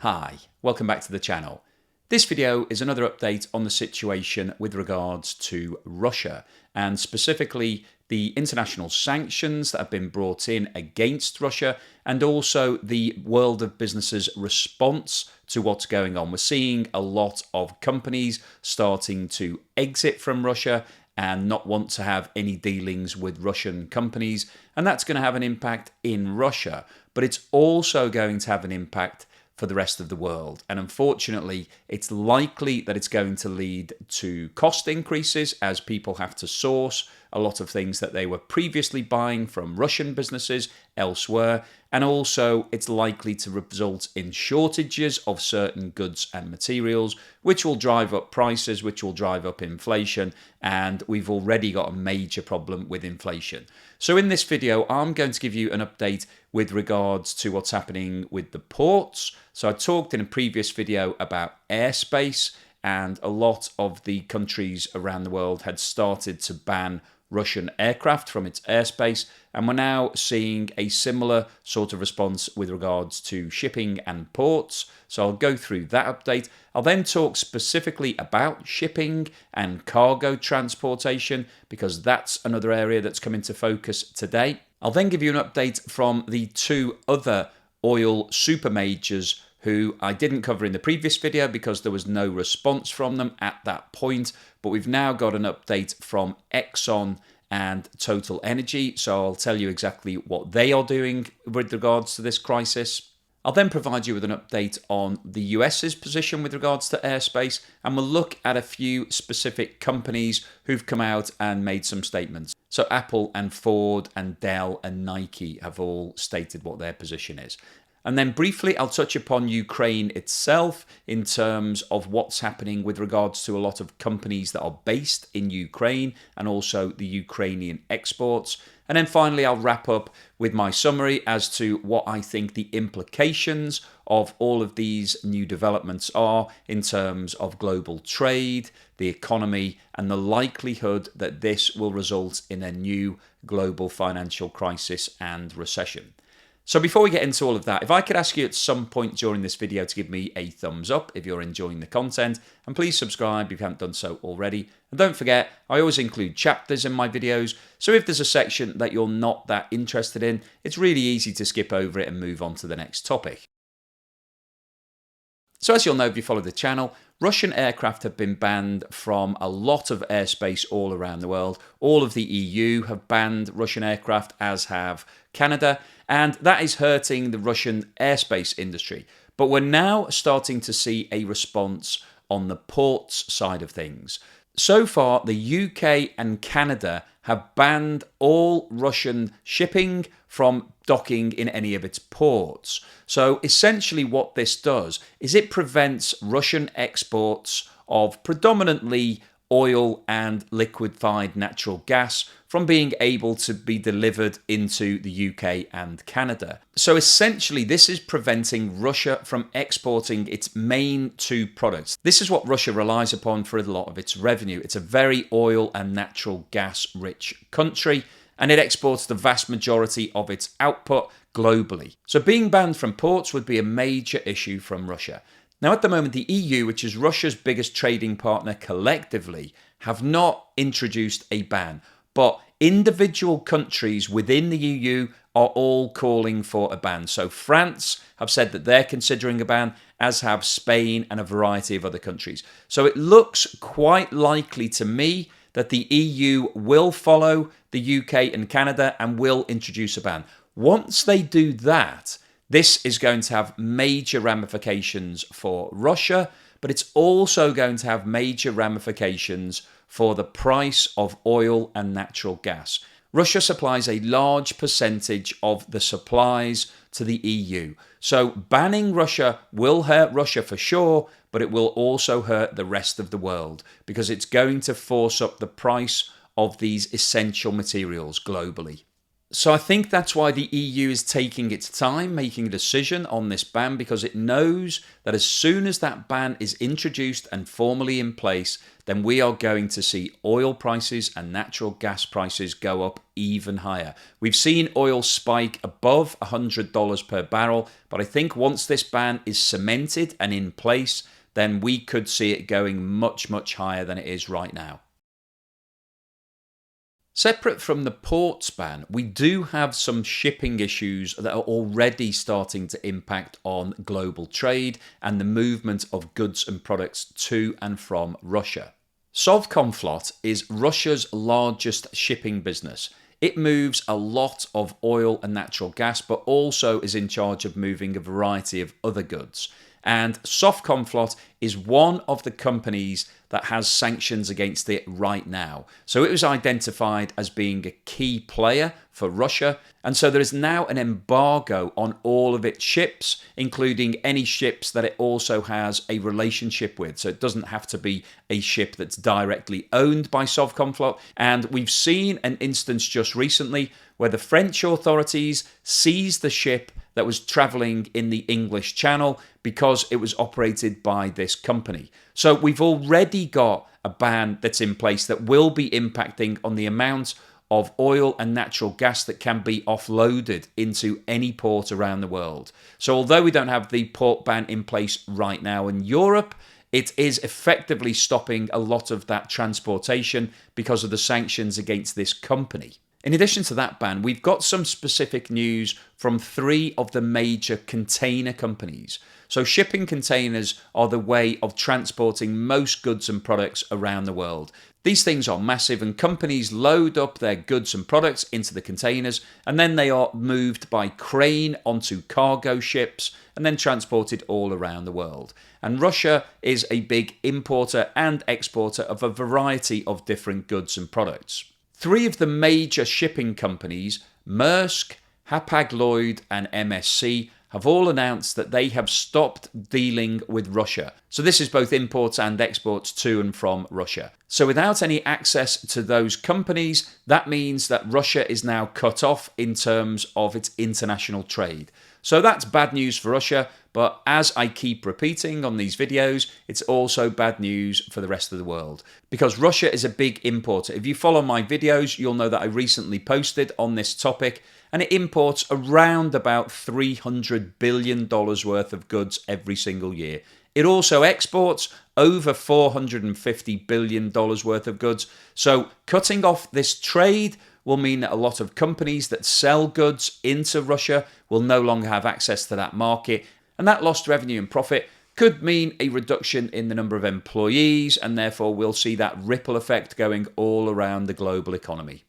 Hi, welcome back to the channel. This video is another update on the situation with regards to Russia and specifically the international sanctions that have been brought in against Russia and also the world of businesses' response to what's going on. We're seeing a lot of companies starting to exit from Russia and not want to have any dealings with Russian companies, and that's going to have an impact in Russia, but it's also going to have an impact for the rest of the world. And unfortunately, it's likely that it's going to lead to cost increases as people have to source a lot of things that they were previously buying from Russian businesses elsewhere. And also, it's likely to result in shortages of certain goods and materials, which will drive up prices, which will drive up inflation. And we've already got a major problem with inflation. So in this video, I'm going to give you an update with regards to what's happening with the ports. So I talked in a previous video about airspace, and a lot of the countries around the world had started to ban Russian aircraft from its airspace, and we're now seeing a similar sort of response with regards to shipping and ports. So I'll go through that update. I'll then talk specifically about shipping and cargo transportation, because that's another area that's come into focus today. I'll then give you an update from the two other oil super majors who I didn't cover in the previous video because there was no response from them at that point. But we've now got an update from Exxon and Total Energy. So I'll tell you exactly what they are doing with regards to this crisis. I'll then provide you with an update on the US's position with regards to airspace, and we'll look at a few specific companies who've come out and made some statements. So Apple and Ford and Dell and Nike have all stated what their position is. And then briefly, I'll touch upon Ukraine itself in terms of what's happening with regards to a lot of companies that are based in Ukraine and also the Ukrainian exports. And then finally, I'll wrap up with my summary as to what I think the implications of all of these new developments are in terms of global trade, the economy, and the likelihood that this will result in a new global financial crisis and recession. So before we get into all of that, if I could ask you at some point during this video to give me a thumbs up if you're enjoying the content, and please subscribe if you haven't done so already. And don't forget, I always include chapters in my videos, so if there's a section that you're not that interested in, it's really easy to skip over it and move on to the next topic. So as you'll know if you follow the channel, Russian aircraft have been banned from a lot of airspace all around the world. All of the EU have banned Russian aircraft, as have Canada, and that is hurting the Russian airspace industry. But we're now starting to see a response on the ports side of things. So far, the UK and Canada have banned all Russian shipping from docking in any of its ports. So essentially what this does is it prevents Russian exports of predominantly oil and liquefied natural gas from being able to be delivered into the UK and Canada. So essentially this is preventing Russia from exporting its main two products. This is what Russia relies upon for a lot of its revenue. It's a very oil and natural gas rich country, and it exports the vast majority of its output globally. So being banned from ports would be a major issue from Russia. Now at the moment, the EU, which is Russia's biggest trading partner collectively, have not introduced a ban, but individual countries within the EU are all calling for a ban. So France have said that they're considering a ban, as have Spain and a variety of other countries. So it looks quite likely to me that the EU will follow the UK and Canada and will introduce a ban. Once they do that, this is going to have major ramifications for Russia, but it's also going to have major ramifications for the price of oil and natural gas. Russia supplies a large percentage of the supplies to the EU. So banning Russia will hurt Russia for sure, but it will also hurt the rest of the world because it's going to force up the price of these essential materials globally. So I think that's why the EU is taking its time making a decision on this ban, because it knows that as soon as that ban is introduced and formally in place, then we are going to see oil prices and natural gas prices go up even higher. We've seen oil spike above $100 per barrel, but I think once this ban is cemented and in place, then we could see it going much, much higher than it is right now. Separate from the ports ban, we do have some shipping issues that are already starting to impact on global trade and the movement of goods and products to and from Russia. Sovcomflot is Russia's largest shipping business. It moves a lot of oil and natural gas, but also is in charge of moving a variety of other goods. And Sovcomflot is one of the companies that has sanctions against it right now. So it was identified as being a key player for Russia. And so there is now an embargo on all of its ships, including any ships that it also has a relationship with. So it doesn't have to be a ship that's directly owned by Sovcomflot. And we've seen an instance just recently where the French authorities seized the ship that was travelling in the English Channel because it was operated by this company. So we've already got a ban that's in place that will be impacting on the amount of oil and natural gas that can be offloaded into any port around the world. So although we don't have the port ban in place right now in Europe, it is effectively stopping a lot of that transportation because of the sanctions against this company. In addition to that ban, we've got some specific news from 3 of the major container companies. So shipping containers are the way of transporting most goods and products around the world. These things are massive, and companies load up their goods and products into the containers, and then they are moved by crane onto cargo ships and then transported all around the world. And Russia is a big importer and exporter of a variety of different goods and products. 3 of the major shipping companies, Maersk, Hapag-Lloyd and MSC, have all announced that they have stopped dealing with Russia. So this is both imports and exports to and from Russia. So without any access to those companies, that means that Russia is now cut off in terms of its international trade. So that's bad news for Russia, but as I keep repeating on these videos, it's also bad news for the rest of the world, because Russia is a big importer. If you follow my videos, you'll know that I recently posted on this topic, and it imports around about $300 billion worth of goods every single year. It also exports over $450 billion worth of goods. So cutting off this trade will mean that a lot of companies that sell goods into Russia will no longer have access to that market. And that lost revenue and profit could mean a reduction in the number of employees, and therefore we'll see that ripple effect going all around the global economy.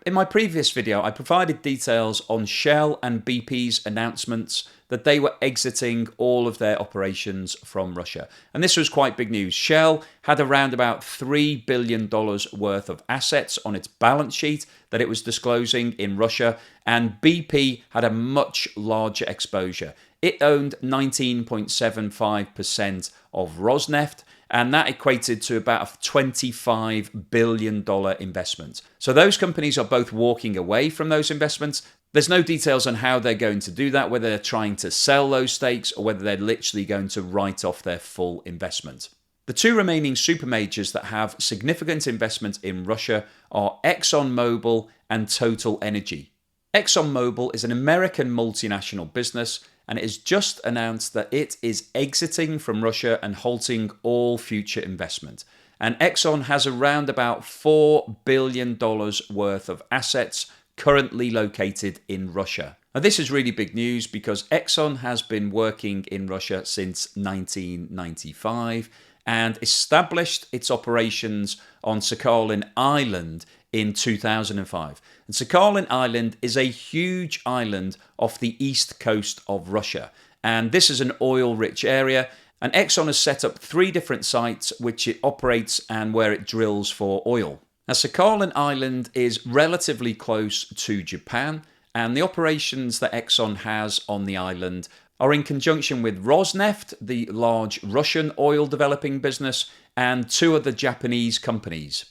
In my previous video, I provided details on Shell and BP's announcements that they were exiting all of their operations from Russia. And this was quite big news. Shell had around about $3 billion worth of assets on its balance sheet that it was disclosing in Russia, and BP had a much larger exposure. It owned 19.75% of Rosneft, and that equated to about a $25 billion investment. So those companies are both walking away from those investments. There's no details on how they're going to do that, whether they're trying to sell those stakes or whether they're literally going to write off their full investment. The 2 remaining super majors that have significant investment in Russia are ExxonMobil and Total Energy. ExxonMobil is an American multinational business, and it has just announced that it is exiting from Russia and halting all future investment. And Exxon has around about $4 billion worth of assets currently located in Russia. Now this is really big news because Exxon has been working in Russia since 1995 and established its operations on Sakhalin Island in 2005. And Sakhalin Island is a huge island off the east coast of Russia. And this is an oil-rich area. And Exxon has set up 3 different sites which it operates and where it drills for oil. Now, Sakhalin Island is relatively close to Japan, and the operations that Exxon has on the island are in conjunction with Rosneft, the large Russian oil developing business, and 2 other Japanese companies.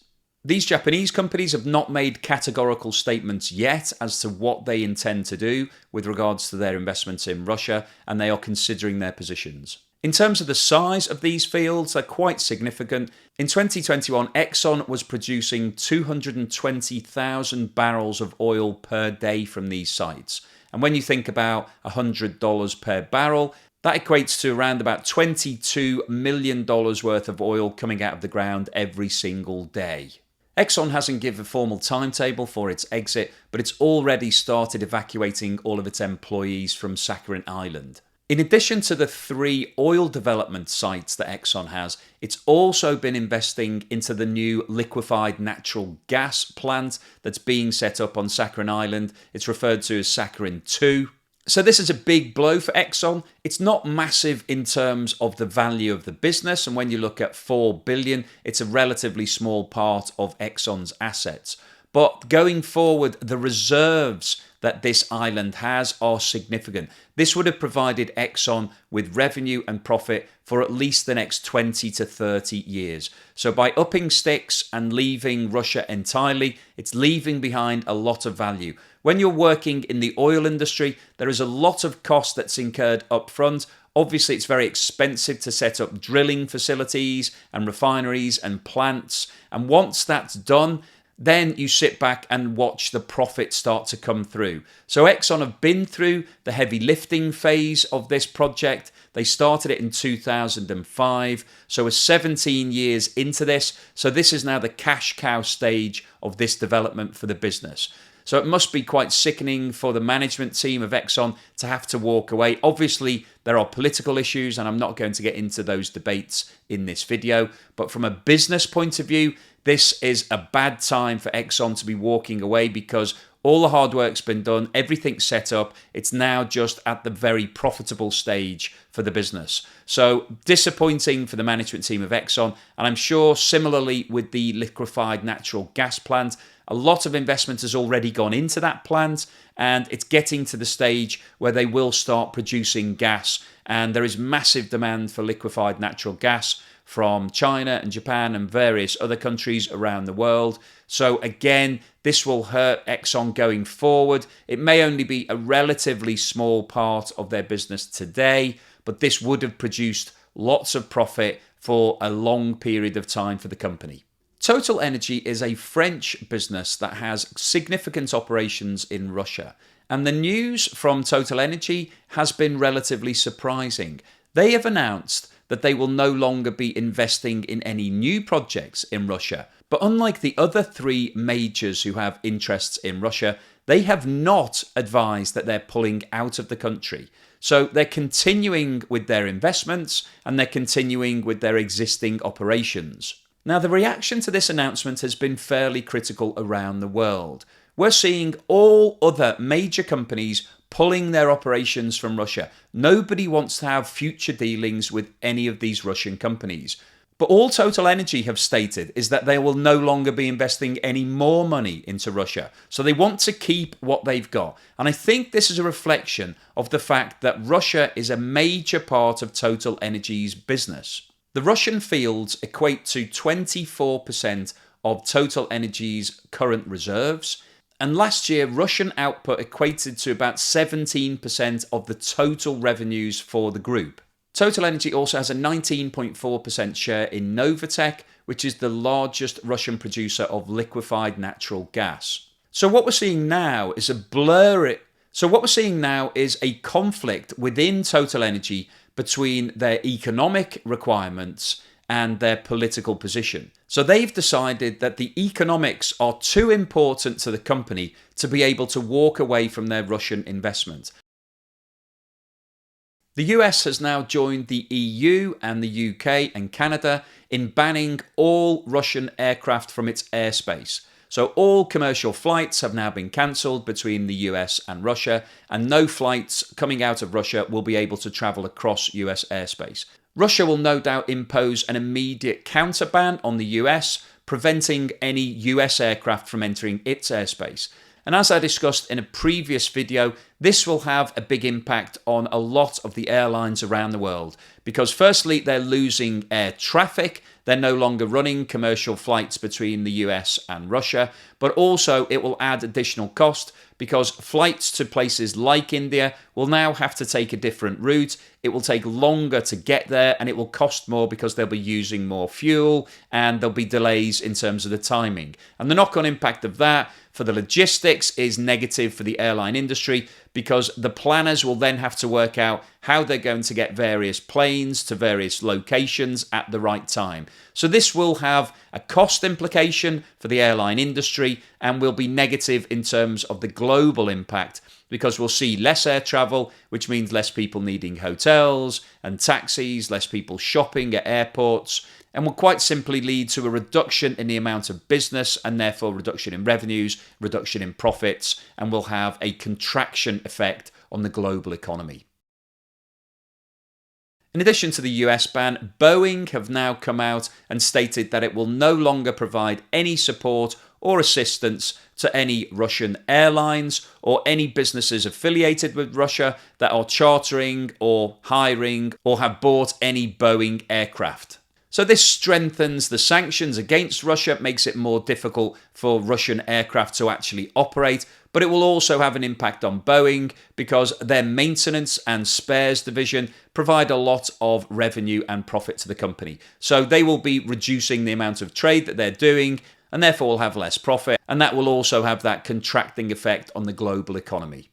These Japanese companies have not made categorical statements yet as to what they intend to do with regards to their investments in Russia, and they are considering their positions. In terms of the size of these fields, they're quite significant. In 2021, Exxon was producing 220,000 barrels of oil per day from these sites. And when you think about $100 per barrel, that equates to around about $22 million worth of oil coming out of the ground every single day. Exxon hasn't given a formal timetable for its exit, but it's already started evacuating all of its employees from Sakhalin Island. In addition to the 3 oil development sites that Exxon has, it's also been investing into the new liquefied natural gas plant that's being set up on Sakhalin Island. It's referred to as Sakhalin 2. So this is a big blow for Exxon. It's not massive in terms of the value of the business, and when you look at $4 billion, it's a relatively small part of Exxon's assets. But going forward, the reserves that this island has are significant. This would have provided Exxon with revenue and profit for at least the next 20 to 30 years. So by upping sticks and leaving Russia entirely, it's leaving behind a lot of value. When you're working in the oil industry, there is a lot of cost that's incurred up front. Obviously, it's very expensive to set up drilling facilities and refineries and plants. And once that's done, then you sit back and watch the profit start to come through. So Exxon have been through the heavy lifting phase of this project. They started it in 2005, so we're 17 years into this. So this is now the cash cow stage of this development for the business. So it must be quite sickening for the management team of Exxon to have to walk away. Obviously, there are political issues, and I'm not going to get into those debates in this video. But from a business point of view, this is a bad time for Exxon to be walking away, because all the hard work's been done, everything's set up. It's now just at the very profitable stage for the business. So disappointing for the management team of Exxon. And I'm sure similarly with the liquefied natural gas plant, a lot of investment has already gone into that plant, and it's getting to the stage where they will start producing gas. And there is massive demand for liquefied natural gas from China and Japan and various other countries around the world. So again, this will hurt Exxon going forward. It may only be a relatively small part of their business today, but this would have produced lots of profit for a long period of time for the company. Total Energy is a French business that has significant operations in Russia. And the news from Total Energy has been relatively surprising. They have announced that they will no longer be investing in any new projects in Russia. But unlike the other 3 majors who have interests in Russia, they have not advised that they're pulling out of the country. So they're continuing with their investments, and they're continuing with their existing operations. Now, the reaction to this announcement has been fairly critical around the world. We're seeing all other major companies pulling their operations from Russia. Nobody wants to have future dealings with any of these Russian companies. But all Total Energy have stated is that they will no longer be investing any more money into Russia. So they want to keep what they've got. And I think this is a reflection of the fact that Russia is a major part of Total Energy's business. The Russian fields equate to 24% of Total Energy's current reserves. And last year, Russian output equated to about 17% of the total revenues for the group. Total Energy also has a 19.4% share in Novatek, which is the largest Russian producer of liquefied natural gas. So what we're seeing now is a conflict within Total Energy between their economic requirements and their political position. So they've decided that the economics are too important to the company to be able to walk away from their Russian investment. The US has now joined the EU and the UK and Canada in banning all Russian aircraft from its airspace. So all commercial flights have now been cancelled between the US and Russia, and no flights coming out of Russia will be able to travel across US airspace. Russia will no doubt impose an immediate counterban on the US, preventing any US aircraft from entering its airspace. And as I discussed in a previous video, this will have a big impact on a lot of the airlines around the world, because firstly, they're losing air traffic, They're no longer running commercial flights between the US and Russia, but also it will add additional cost because flights to places like India will now have to take a different route. It will take longer to get there and it will cost more because they'll be using more fuel and there'll be delays in terms of the timing. And the knock-on impact of that for the logistics is negative for the airline industry because the planners will then have to work out how they're going to get various planes to various locations at the right time. So this will have a cost implication for the airline industry and will be negative in terms of the global impact because we'll see less air travel, which means less people needing hotels and taxis, less people shopping at airports, and will quite simply lead to a reduction in the amount of business and therefore reduction in revenues, reduction in profits, and will have a contraction effect on the global economy. In addition to the US ban, Boeing have now come out and stated that it will no longer provide any support or assistance to any Russian airlines or any businesses affiliated with Russia that are chartering or hiring or have bought any Boeing aircraft. So this strengthens the sanctions against Russia, makes it more difficult for Russian aircraft to actually operate, but it will also have an impact on Boeing because their maintenance and spares division provide a lot of revenue and profit to the company. So they will be reducing the amount of trade that they're doing and therefore will have less profit, and that will also have that contracting effect on the global economy.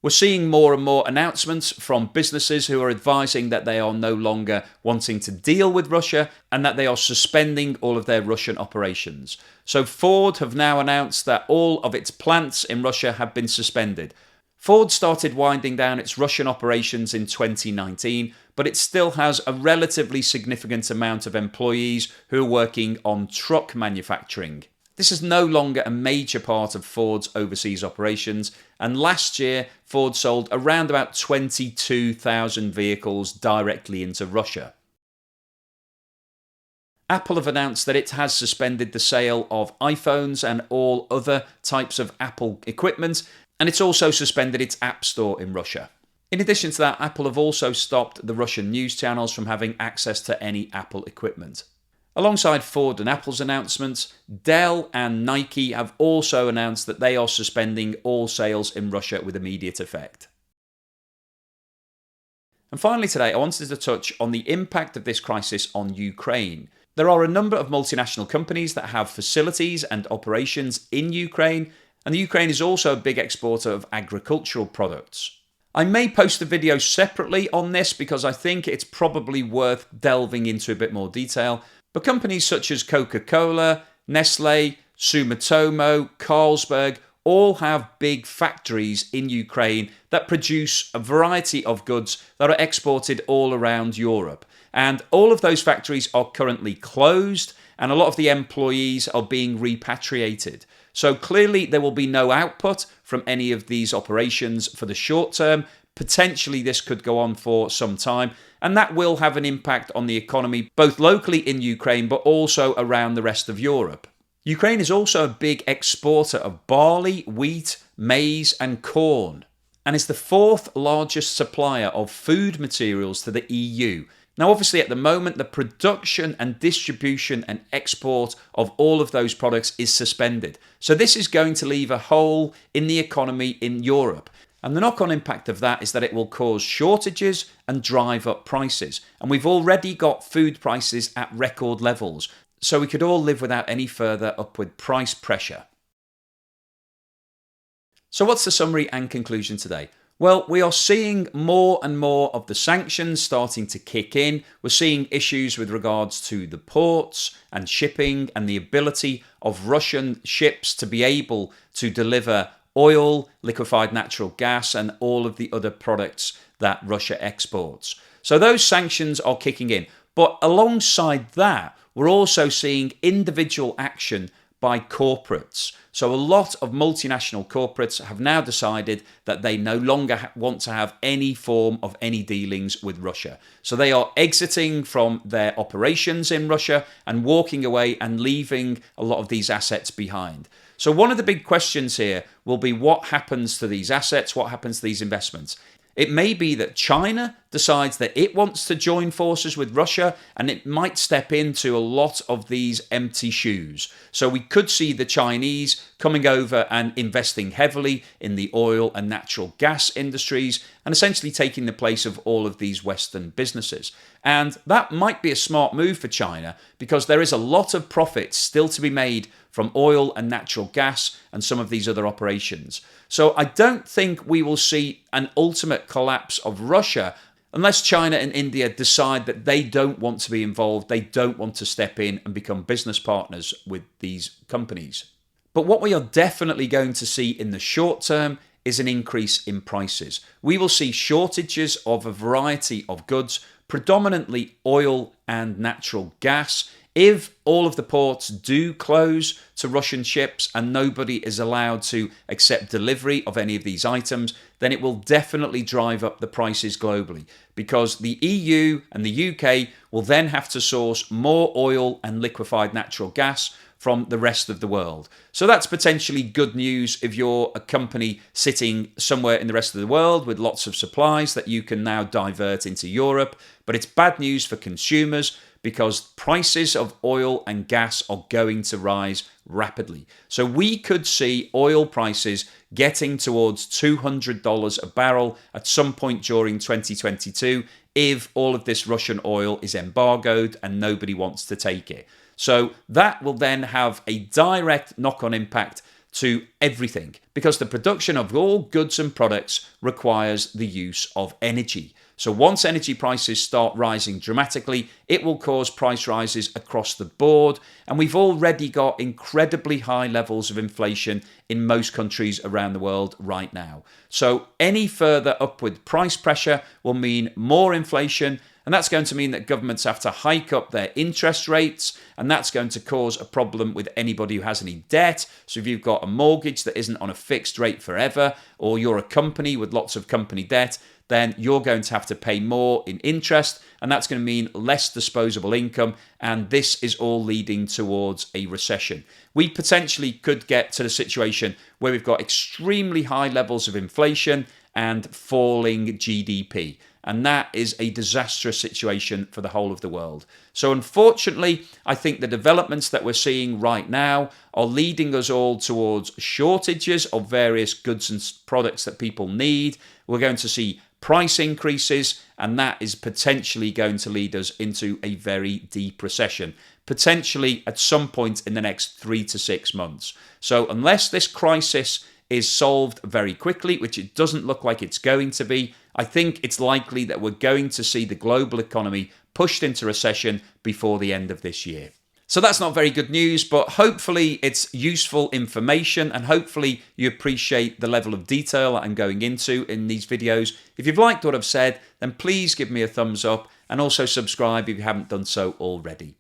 We're seeing more and more announcements from businesses who are advising that they are no longer wanting to deal with Russia and that they are suspending all of their Russian operations. So Ford have now announced that all of its plants in Russia have been suspended. Ford started winding down its Russian operations in 2019, but it still has a relatively significant amount of employees who are working on truck manufacturing. This is no longer a major part of Ford's overseas operations, and last year Ford sold around about 22,000 vehicles directly into Russia. Apple have announced that it has suspended the sale of iPhones and all other types of Apple equipment, and it's also suspended its App Store in Russia. In addition to that, Apple have also stopped the Russian news channels from having access to any Apple equipment. Alongside Ford and Apple's announcements, Dell and Nike have also announced that they are suspending all sales in Russia with immediate effect. And finally today, I wanted to touch on the impact of this crisis on Ukraine. There are a number of multinational companies that have facilities and operations in Ukraine, and the Ukraine is also a big exporter of agricultural products. I may post a video separately on this because I think it's probably worth delving into a bit more detail. But companies such as Coca-Cola, Nestle, Sumitomo, Carlsberg all have big factories in Ukraine that produce a variety of goods that are exported all around Europe. And all of those factories are currently closed and a lot of the employees are being repatriated. So clearly there will be no output from any of these operations for the short term. Potentially this could go on for some time, and that will have an impact on the economy, both locally in Ukraine, but also around the rest of Europe. Ukraine is also a big exporter of barley, wheat, maize, and corn, and is the fourth largest supplier of food materials to the EU. Now, obviously, at the moment, the production and distribution and export of all of those products is suspended. So this is going to leave a hole in the economy in Europe. And the knock-on impact of that is that it will cause shortages and drive up prices. And we've already got food prices at record levels, so we could all live without any further upward price pressure. So what's the summary and conclusion today? Well, we are seeing more and more of the sanctions starting to kick in. We're seeing issues with regards to the ports and shipping and the ability of Russian ships to be able to deliver oil, liquefied natural gas, and all of the other products that Russia exports. So those sanctions are kicking in. But alongside that, we're also seeing individual action by corporates. So a lot of multinational corporates have now decided that they no longer want to have any form of any dealings with Russia. So they are exiting from their operations in Russia and walking away and leaving a lot of these assets behind. So one of the big questions here will be what happens to these assets, what happens to these investments. It may be that China decides that it wants to join forces with Russia, and it might step into a lot of these empty shoes. So we could see the Chinese coming over and investing heavily in the oil and natural gas industries and essentially taking the place of all of these Western businesses. And that might be a smart move for China because there is a lot of profit still to be made from oil and natural gas and some of these other operations. So I don't think we will see an ultimate collapse of Russia unless China and India decide that they don't want to be involved, they don't want to step in and become business partners with these companies. But what we are definitely going to see in the short term is an increase in prices. We will see shortages of a variety of goods, predominantly oil and natural gas. If all of the ports do close to Russian ships and nobody is allowed to accept delivery of any of these items, then it will definitely drive up the prices globally because the EU and the UK will then have to source more oil and liquefied natural gas from the rest of the world. So that's potentially good news if you're a company sitting somewhere in the rest of the world with lots of supplies that you can now divert into Europe. But it's bad news for consumers because prices of oil and gas are going to rise rapidly. So we could see oil prices getting towards $200 a barrel at some point during 2022 if all of this Russian oil is embargoed and nobody wants to take it. So that will then have a direct knock-on impact to everything because the production of all goods and products requires the use of energy. So once energy prices start rising dramatically, it will cause price rises across the board. And we've already got incredibly high levels of inflation in most countries around the world right now. So any further upward price pressure will mean more inflation. And that's going to mean that governments have to hike up their interest rates, and that's going to cause a problem with anybody who has any debt. So if you've got a mortgage that isn't on a fixed rate forever, or you're a company with lots of company debt, then you're going to have to pay more in interest, and that's going to mean less disposable income, and this is all leading towards a recession. We potentially could get to the situation where we've got extremely high levels of inflation and falling GDP. And that is a disastrous situation for the whole of the world. So unfortunately, I think the developments that we're seeing right now are leading us all towards shortages of various goods and products that people need. We're going to see price increases, and that is potentially going to lead us into a very deep recession, potentially at some point in the next 3 to 6 months. So unless this crisis is solved very quickly, which it doesn't look like it's going to be, I think it's likely that we're going to see the global economy pushed into recession before the end of this year. So that's not very good news, but hopefully it's useful information and hopefully you appreciate the level of detail I'm going into in these videos. If you've liked what I've said, then please give me a thumbs up and also subscribe if you haven't done so already.